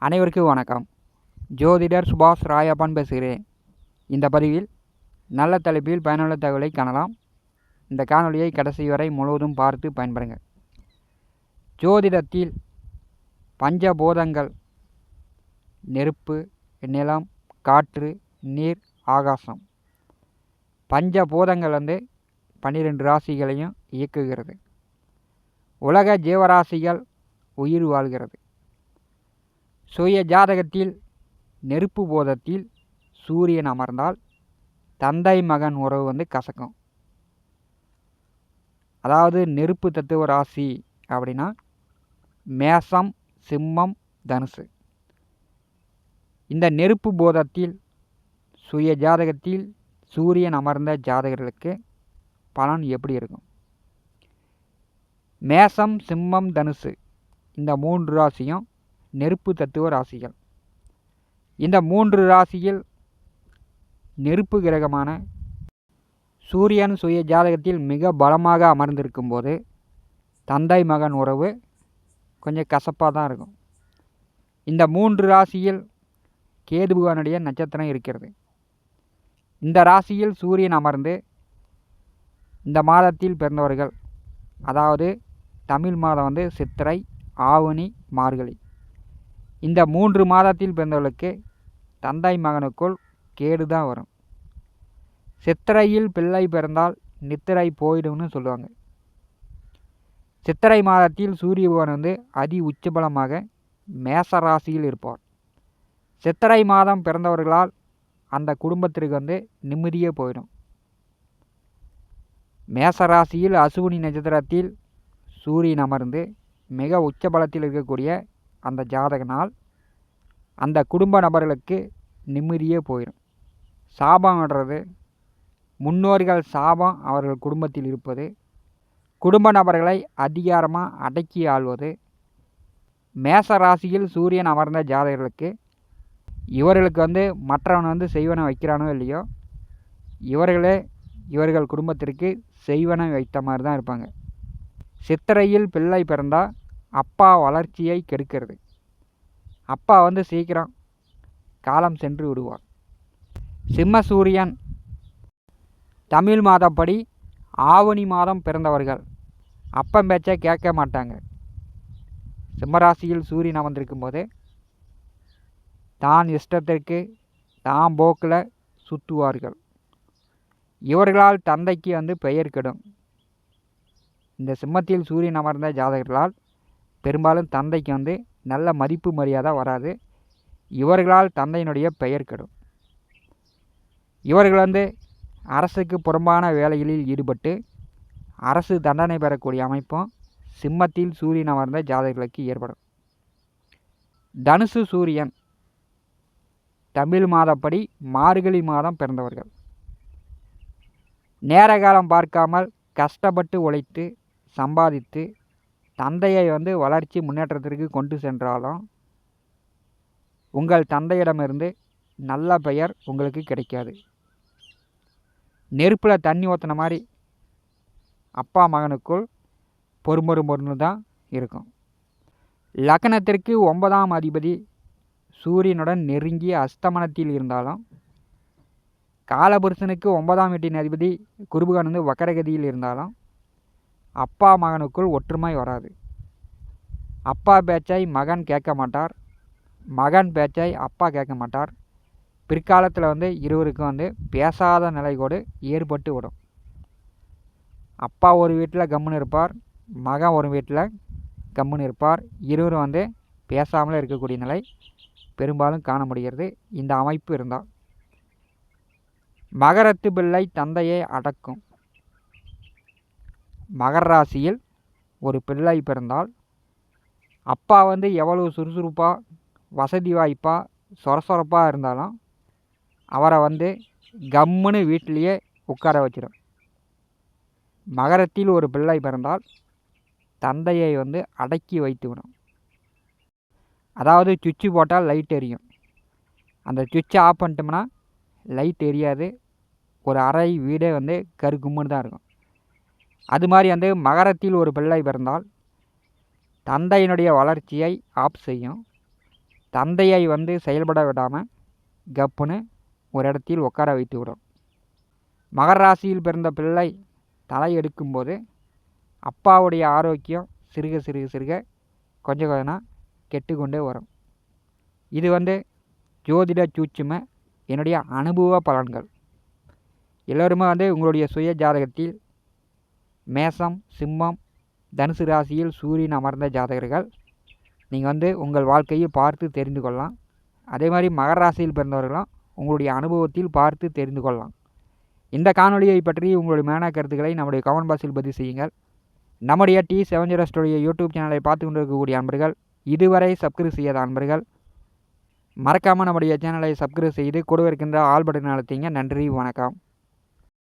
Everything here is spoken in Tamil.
அனைவருக்கும் வணக்கம். ஜோதிடர் சுபாஷ் ராயப்பன் பேசுகிறேன். இந்த பதிவில் நல்ல தலைப்பில் பயனுள்ள தகவலை காணலாம். இந்த காணொலியை கடைசி வரை முழுவதும் பார்த்து பயன்பெறுங்கள். ஜோதிடத்தில் பஞ்சபூதங்கள் நெருப்பு, நிலம், காற்று, நீர், ஆகாசம். பஞ்சபூதங்கள் 12 ராசிகளையும் இயக்குகிறது. உலக ஜீவராசிகள் உயிர் வாழ்கிறது. சுய ஜாதகத்தில் நெருப்பு போதத்தில் சூரியன் அமர்ந்தால் தந்தை மகன் உறவு கசக்கும். அதாவது நெருப்பு தத்துவ ராசி அப்படின்னா மேசம், சிம்மம், தனுசு. இந்த நெருப்பு போதத்தில் சுய ஜாதகத்தில் சூரியன் அமர்ந்த ஜாதகர்களுக்கு பலன் எப்படி இருக்கும்? மேசம், சிம்மம், தனுசு இந்த 3 ராசியும் நெருப்பு தத்துவ ராசிகள். இந்த 3 ராசியில் நெருப்பு கிரகமான சூரியன் சுய ஜாதகத்தில் மிக பலமாக அமர்ந்திருக்கும் போது தந்தை மகன் உறவு கொஞ்சம் கசப்பாக தான் இருக்கும். இந்த 3 ராசியில் கேது பகவானுடைய நட்சத்திரம் இருக்கிறது. இந்த ராசியில் சூரியன் அமர்ந்து இந்த மாதத்தில் பிறந்தவர்கள், அதாவது தமிழ் மாதம் சித்திரை, ஆவணி, மார்கழி, இந்த 3 மாதத்தில் பிறந்தவர்களுக்கு தந்தை மகனுக்குள் கேடு தான் வரும். சித்திரையில் பிள்ளை பிறந்தால் நித்திரை போயிடும்னு சொல்லுவாங்க. சித்திரை மாதத்தில் சூரிய பகவான் அதி உச்சபலமாக மேச ராசியில் இருப்பார். சித்திரை மாதம் பிறந்தவர்களால் அந்த குடும்பத்திற்கு நிம்மதியே போயிடும். மேச ராசியில் அசுவினி நட்சத்திரத்தில் சூரியன் அமர்ந்து மிக உச்சபலத்தில் இருக்கக்கூடிய அந்த ஜாதகனால் அந்த குடும்ப நபர்களுக்கு நிம்மதியே போயிடும். சாபம் விடுறது, முன்னோர்கள் சாபம் அவர்கள் குடும்பத்தில் இருப்பது, குடும்ப நபர்களை அதிகாரமாக அடக்கி ஆள்வது. மேச ராசியில் சூரியன் அமர்ந்த ஜாதகர்களுக்கு இவர்களுக்கு மற்றவன் செய்வன வைக்கிறானோ இல்லையோ, இவர்களே இவர்கள் குடும்பத்திற்கு செய்வன வைத்த மாதிரி தான் இருப்பாங்க. சித்திரையில் பிள்ளை பிறந்தால் அப்பா வளர்ச்சியை கெடுக்கிறது. அப்பா சீக்கிரம் காலம் சென்று விடுவார். சிம்ம சூரியன் தமிழ் மாதப்படி ஆவணி மாதம் பிறந்தவர்கள் அப்பம் பேச்சை கேட்க மாட்டாங்க. சிம்மராசியில் சூரியன் அமர்ந்திருக்கும் போது தான் இஷ்டத்திற்கு தான் போக்கில் சுற்றுவார்கள். இவர்களால் தந்தைக்கு பெயர் கெடும். இந்த சிம்மத்தில் சூரியன் அமர்ந்த ஜாதகர்களால் பெரும்பாலும் தந்தைக்கு நல்ல மதிப்பு மரியாதை வராது. இவர்களால் தந்தையினுடைய பெயர் கெடும். இவர்கள் அரசுக்கு புறம்பான வேலைகளில் ஈடுபட்டு அரசு தண்டனை பெறக்கூடிய அமைப்பும் சிம்மத்தில் சூரியன் அமர்ந்த ஜாதகர்களுக்கு ஏற்படும். தனுசு சூரியன் தமிழ் மாதப்படி மார்கழி மாதம் பிறந்தவர்கள் நேர காலம் பார்க்காமல் கஷ்டப்பட்டு உழைத்து சம்பாதித்து தந்தையை வளர்ச்சி முன்னேற்றத்திற்கு கொண்டு சென்றாலும் உங்கள் தந்தையிடமிருந்து நல்ல பெயர் உங்களுக்கு கிடைக்காது. நெருப்பில் தண்ணி ஊற்றின மாதிரி அப்பா மகனுக்குள் பொறுமொரு தான் இருக்கும். லக்னத்திற்கு 9ஆம் அதிபதி சூரியனுடன் நெருங்கிய அஸ்தமனத்தில் இருந்தாலும் காலபுருஷனுக்கு 9ஆம் வீட்டின் அதிபதி குருபகன் வக்கரகதியில் இருந்தாலும் அப்பா மகனுக்குள் ஒற்றுமை வராது. அப்பா பேச்சை மகன் கேட்க மாட்டார், மகன் பேச்சை அப்பா கேட்க மாட்டார். பிற்காலத்தில் இருவருக்கும் பேசாத நிலை கூட ஏற்பட்டு விடும். அப்பா ஒரு வீட்டில் கம்முன்னு இருப்பார், மகன் ஒரு வீட்டில் கம்முன்னு இருப்பார். இருவரும் பேசாமல் இருக்கக்கூடிய நிலை பெரும்பாலும் காண முடிகிறது. இந்த அமைப்பு இருந்தால் மகரத்து பிள்ளை தந்தையை அடக்கும். மகர ராசியில் ஒரு பிள்ளை பிறந்தால் அப்பா எவ்வளவு சுறுசுறுப்பாக வசதி வாய்ப்பாக சொரசொரப்பாக இருந்தாலும் அவரை கம்முன்னு வீட்டிலேயே உட்கார வச்சிடும். மகரத்தில் ஒரு பிள்ளை பிறந்தால் தந்தையை அடக்கி வைத்துவிடும். அதாவது சுவிட்சு போட்டால் லைட் எரியும், அந்த சுவிட்சை ஆஃப் பண்ணிட்டோம்னா லைட் எரியாது. ஒரு அறை வீடே கருக்கும்முன்னு தான் இருக்கும். அது மாதிரி மகரத்தில் ஒரு பிள்ளை பிறந்தால் தந்தையினுடைய வளர்ச்சியை ஆப் செய்யும். தந்தையை செயல்பட விடாமல் கப்புன்னு ஒரு இடத்தில் உட்கார வைத்து விடும். மகர ராசியில் பிறந்த பிள்ளை தலை எடுக்கும்போது அப்பாவுடைய ஆரோக்கியம் சிறுக சிறுக சிறுக கொஞ்சம் கொஞ்சம் கெட்டுக்கொண்டே வரும். இது ஜோதிட சூட்சும என்னுடைய அனுபவ பலன்கள். எல்லோருமே உங்களுடைய சுய ஜாதகத்தில் மேசம், சிம்மம், தனுசு ராசியில் சூரியன் அமர்ந்த ஜாதகர்கள் நீங்கள் உங்கள் வாழ்க்கையை பார்த்து தெரிந்து கொள்ளலாம். அதே மாதிரி மகர ராசியில் பிறந்தவர்களும் உங்களுடைய அனுபவத்தில் பார்த்து தெரிந்து கொள்ளலாம். இந்த காணொலியை பற்றி உங்களுடைய மேலான கருத்துக்களை நம்முடைய கமெண்ட் பாக்ஸில் பதிவு செய்யுங்கள். நம்முடைய T70 ஸ்டுடியோ யூடியூப் சேனலை பார்த்து கொண்டிருக்கக்கூடிய அன்பர்கள், இதுவரை சப்ஸ்கிரைப் செய்யாத அன்பர்கள் மறக்காமல் நம்முடைய சேனலை சப்ஸ்கிரைப் செய்து கூட இருக்கின்ற ஆல் பட்டன் அழுத்திங்க. நன்றி, வணக்கம்.